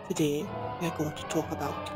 Today we are going to talk about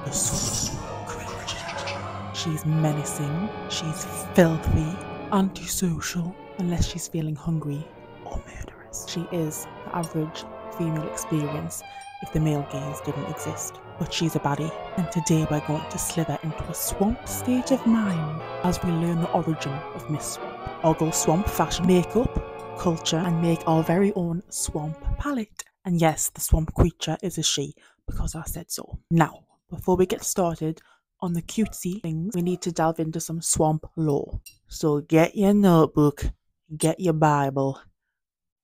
the swamp Cryptid. She's menacing, she's filthy, antisocial, unless she's feeling hungry, or murderous. She is the average female experience if the male gaze didn't exist. But she's a baddie, and today we're going to slither into a swamp state of mind as we learn the origin of Miss Swamp, ogle swamp fashion, makeup, culture, and make our very own swamp palette. And yes, the swamp creature is a she, because I said so. Now, before we get started on the cutesy things, we need to delve into some swamp lore. So get your notebook, get your Bible,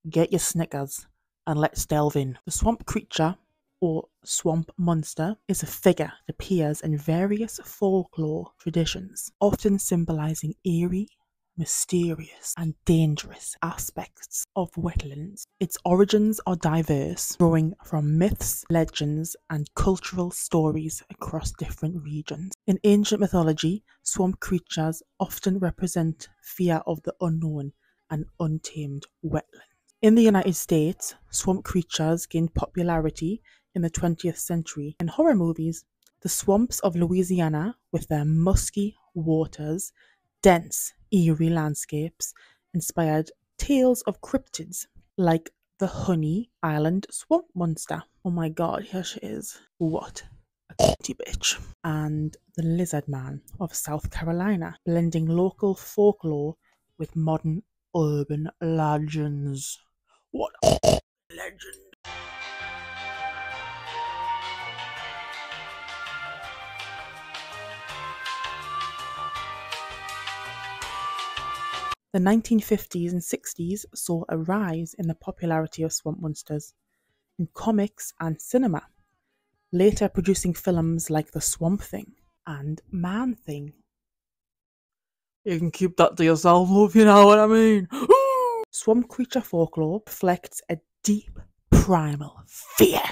get your Snickers, and let's delve in. The swamp creature, or swamp monster, is a figure that appears in various folklore traditions, often symbolizing eerie, mysterious, and dangerous aspects of wetlands. Its origins are diverse, growing from myths, legends, and cultural stories across different regions. In ancient mythology, swamp creatures often represent fear of the unknown and untamed wetlands. In the United States, swamp creatures gained popularity in the 20th century in horror movies. The swamps of Louisiana, with their musky waters, dense, eerie landscapes, inspired tales of cryptids like the Honey Island swamp monster. Oh my god, here she is. What a cutie bitch. And the Lizard Man of South Carolina, blending local folklore with modern urban legends. What a legend. The 1950s and 60s saw a rise in the popularity of swamp monsters in comics and cinema, later producing films like The Swamp Thing and Man Thing. You can keep that to yourself, if you know what I mean. Swamp creature folklore reflects a deep, primal fear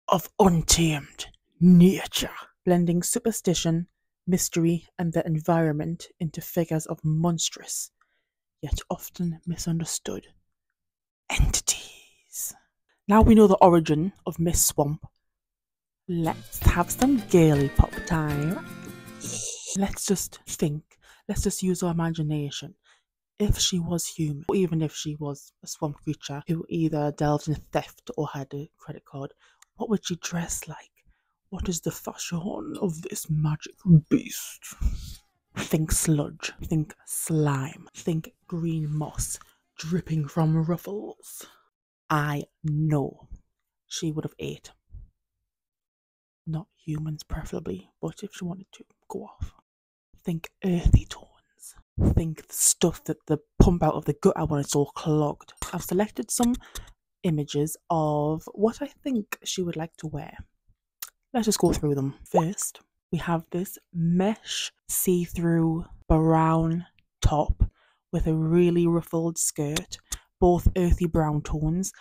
of untamed nature, blending superstition, mystery, and the environment into figures of monstrous, yet often misunderstood entities. Now we know the origin of Miss Swamp. Let's have some girly pop time. Let's just think. Let's just use our imagination. If she was human, or even if she was a swamp creature who either delved in theft or had a credit card, what would she dress like? What is the fashion of this magic beast? Think sludge, think slime, think green moss dripping from ruffles. I know she would have ate. Not humans preferably, but if she wanted to, go off. Think earthy tones. Think the stuff that the pump out of the gutter when it's all clogged. I've selected some images of what I think she would like to wear. Let's just go through them. First, we have this mesh see-through brown top with a really ruffled skirt, both earthy brown tones,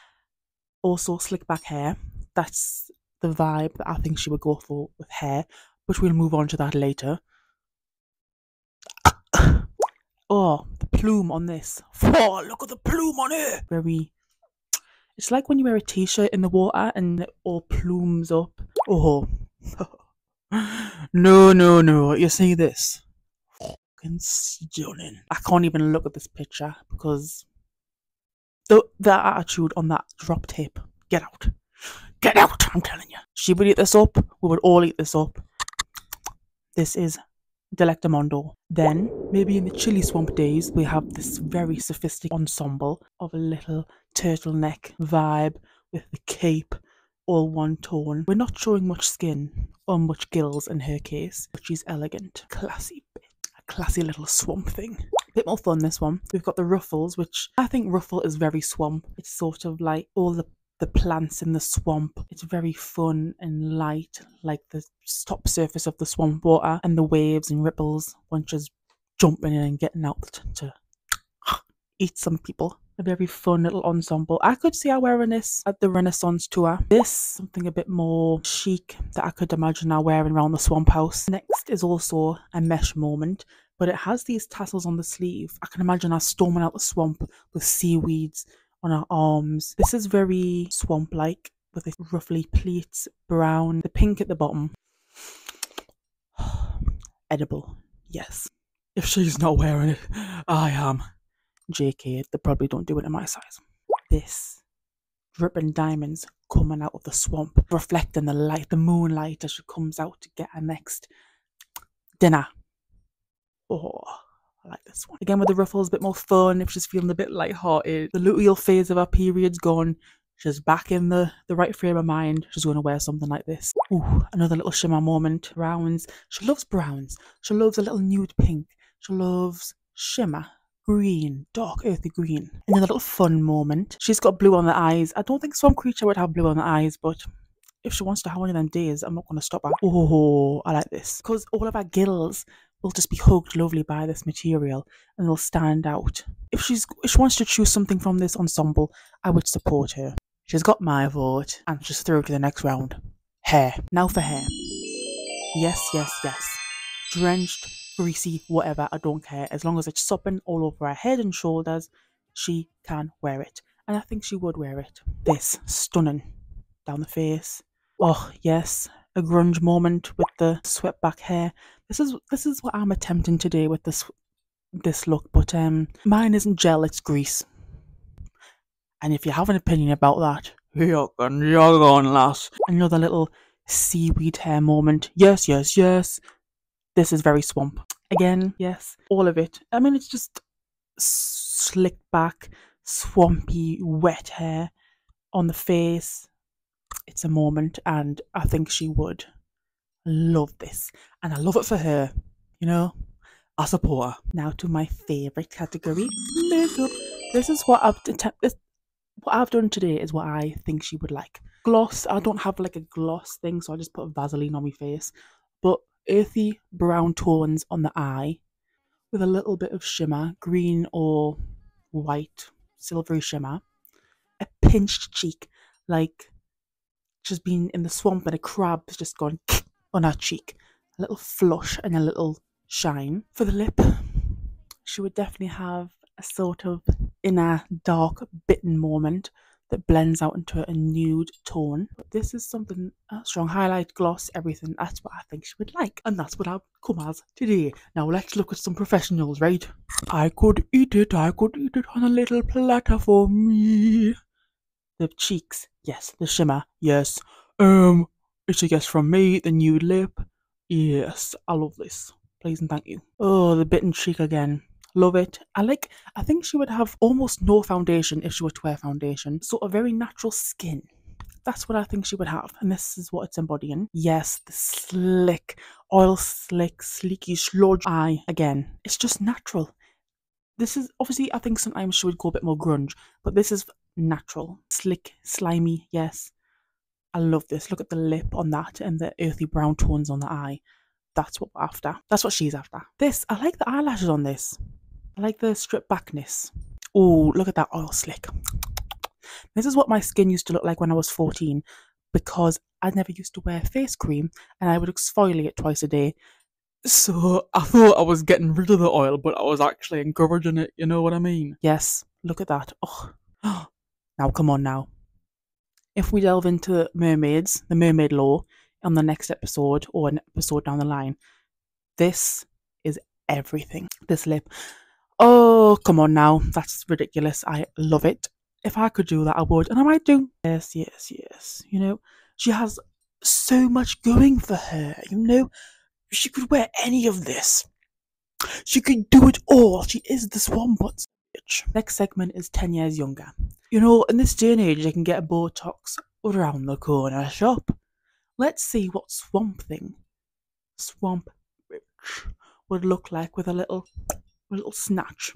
also slick back hair. That's the vibe that I think she would go for with hair, but we'll move on to that later. Oh, the plume on this. Oh, look at the plume on it. It's like when you wear a t-shirt in the water and it all plumes up. Oh. No. You see this? Fucking stunning. I can't even look at this picture because the attitude on that drop tape. Get out. Get out, I'm telling you. She would eat this up. We would all eat this up. This is Delectamondo. Then, maybe in the chilly swamp days, we have this very sophisticated ensemble of a little turtleneck vibe with the cape, all one tone. We're not showing much skin or much gills in her case, but she's elegant. Classy bit. A classy little swamp thing. Bit more fun, this one. We've got the ruffles, which I think ruffle is very swamp. It's sort of like all the plants in the swamp. It's very fun and light, like the top surface of the swamp water and the waves and ripples when she's jumping in and getting out to eat some people. A very fun little ensemble. I could see her wearing this at the Renaissance tour. This, something a bit more chic that I could imagine her wearing around the swamp house. Next is also a mesh moment, but it has these tassels on the sleeve. I can imagine her storming out the swamp with seaweeds on her arms. This is very swamp-like. with the roughly pleats, brown, the pink at the bottom. Edible, yes. If she's not wearing it, I am. JK, they probably don't do it in my size. This dripping diamonds coming out of the swamp, reflecting the light, the moonlight as she comes out to get her next dinner. Oh, I like this one. Again with the ruffles, a bit more fun if she's feeling a bit light-hearted. The luteal phase of her period's gone. She's back in the right frame of mind. She's going to wear something like this. Ooh, another little shimmer moment. Browns. She loves browns. She loves a little nude pink. She loves shimmer. Green. Dark earthy green. Another little fun moment. She's got blue on the eyes. I don't think Swamp Creature would have blue on the eyes, but if she wants to have one of them days, I'm not going to stop her. Oh, I like this. Because all of our gills will just be hugged lovely by this material and they'll stand out. If she wants to choose something from this ensemble, I would support her. She's got my vote and she's through to the next round. Hair. Now for hair. Yes, yes, yes. Drenched, greasy, whatever, I don't care. As long as it's sopping all over her head and shoulders, she can wear it. And I think she would wear it. This, stunning. Down the face. Oh, yes. A grunge moment with the swept back hair. This is what I'm attempting to do with this look, but mine isn't gel, it's grease. And if you have an opinion about that, you're gone, lass. Another little seaweed hair moment. Yes, yes, yes. This is very swamp. Again, yes. All of it. I mean, it's just slicked back, swampy, wet hair on the face. It's a moment, and I think she would love this. And I love it for her. You know, I support her. Now to my favourite category, makeup. This is what what I've done today is what I think she would like. Gloss, I don't have like a gloss thing, so I just put Vaseline on my face. But earthy brown tones on the eye with a little bit of shimmer, green or white, silvery shimmer. A pinched cheek, like she's been in the swamp and a crab has just gone on her cheek. A little flush and a little shine. For the lip, she would definitely have a sort of inner dark bitten moment that blends out into a nude tone. But this is something strong highlight, gloss, everything. That's what I think she would like, and that's what I've come as today. Now let's look at some professionals, right? I could eat it on a little platter for me. The cheeks, yes. The shimmer, yes. It's a yes from me. The nude lip, yes. I love this. Please and thank you. Oh, the bitten cheek again. Love it. I think she would have almost no foundation if she were to wear foundation. Sort of very natural skin. That's what I think she would have. And this is what it's embodying. Yes, the slick, oil slick, sleeky sludge eye. Again, it's just natural. This is, obviously, I think sometimes she would go a bit more grunge. But this is natural. Slick, slimy, yes. I love this. Look at the lip on that and the earthy brown tones on the eye. That's what we're after. That's what she's after. This, I like the eyelashes on this. I like the strip backness. Oh, look at that oil slick. This is what my skin used to look like when I was 14 because I never used to wear face cream and I would exfoliate twice a day. So I thought I was getting rid of the oil, but I was actually encouraging it, you know what I mean? Yes, look at that. Oh. Now, come on now. If we delve into mermaids, the mermaid lore, on the next episode or an episode down the line, this is everything. This lip. Oh, come on now. That's ridiculous. I love it. If I could do that, I would. And I might do. Yes, yes, yes. You know, she has so much going for her. You know, she could wear any of this. She could do it all. She is the swamp bitch. Next segment is 10 years younger. You know, in this day and age, you can get a Botox around the corner shop. Let's see what Swamp Bitch would look like with a little snatch.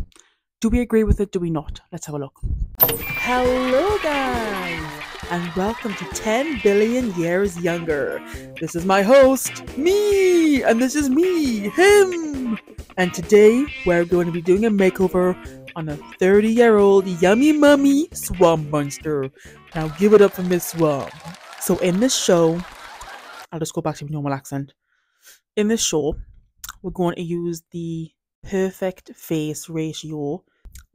Do we agree with it? Do we not? Let's have a look. Hello guys, and welcome to 10 billion years younger. This is my host, me, and this is me, him. And today we're going to be doing a makeover on a 30-year-old yummy mummy swamp monster. Now give it up for Miss Swamp. So in this show, I'll just go back to my normal accent. In this show, we're going to use the perfect face ratio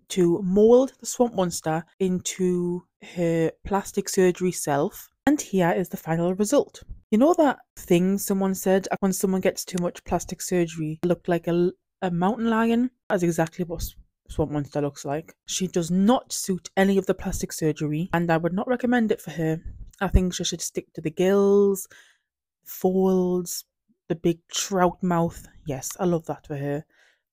to mold the swamp monster into her plastic surgery self And here is the final result. You know that thing someone said when someone gets too much plastic surgery, it looked like a mountain lion? That's exactly what Swamp Monster looks like. She does not suit any of the plastic surgery, and I would not recommend it for her. I think she should stick to the gills, folds, the big trout mouth. Yes, I love that for her.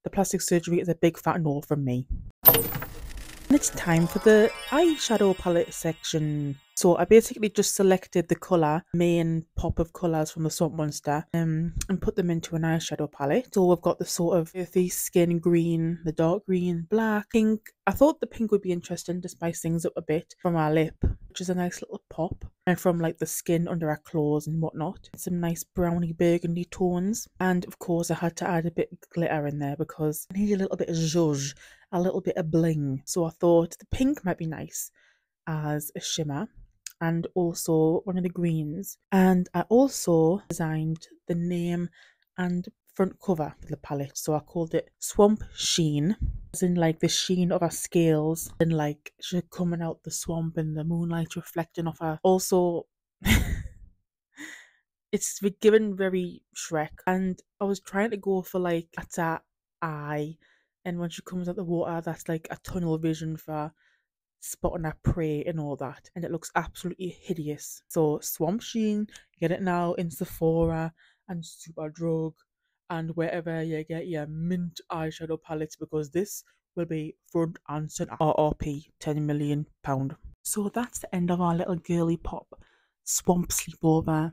The plastic surgery is a big fat no from me. And it's time for the eyeshadow palette section. So I basically just selected the colour, main pop of colours from the Swamp Monster, and put them into an eyeshadow palette. So we've got the sort of earthy skin green, the dark green, black, pink. I thought the pink would be interesting to spice things up a bit from our lip, which is a nice little pop, and from like the skin under our claws and whatnot. Some nice browny burgundy tones. And of course I had to add a bit of glitter in there because I need a little bit of zhuzh, a little bit of bling. So I thought the pink might be nice as a shimmer, and also one of the greens. And I also designed the name and front cover for the palette. So I called it Swamp Sheen, as in like the sheen of our scales, and like she's coming out the swamp and the moonlight reflecting off her. Also, it's given very Shrek, and I was trying to go for like that's her eye, and when she comes out the water, that's like a tunnel vision for spotting her prey and all that, and it looks absolutely hideous. So Swamp Sheen, get it now in Sephora and Superdrug and wherever you get your mint eyeshadow palettes, because this will be front and center. RRP £10 million. So that's the end of our little girly pop swamp sleepover.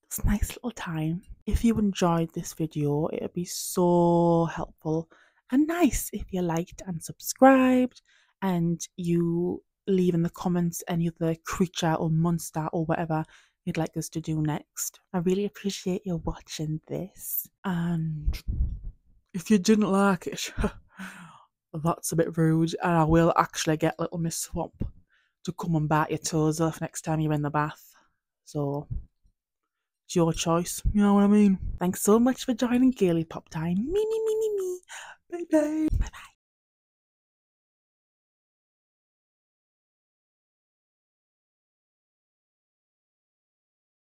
It's a nice little time. If you enjoyed this video, it would be so helpful and nice if you liked and subscribed, and you leave in the comments any other creature or monster or whatever you'd like us to do next. I really appreciate you watching this, and if you didn't like it, that's a bit rude, and I will actually get Little Miss Swamp to come and bite your toes off next time you're in the bath. So it's your choice, you know what I mean? Thanks so much for joining Girly Pop Time. Me. Bye bye. Bye bye.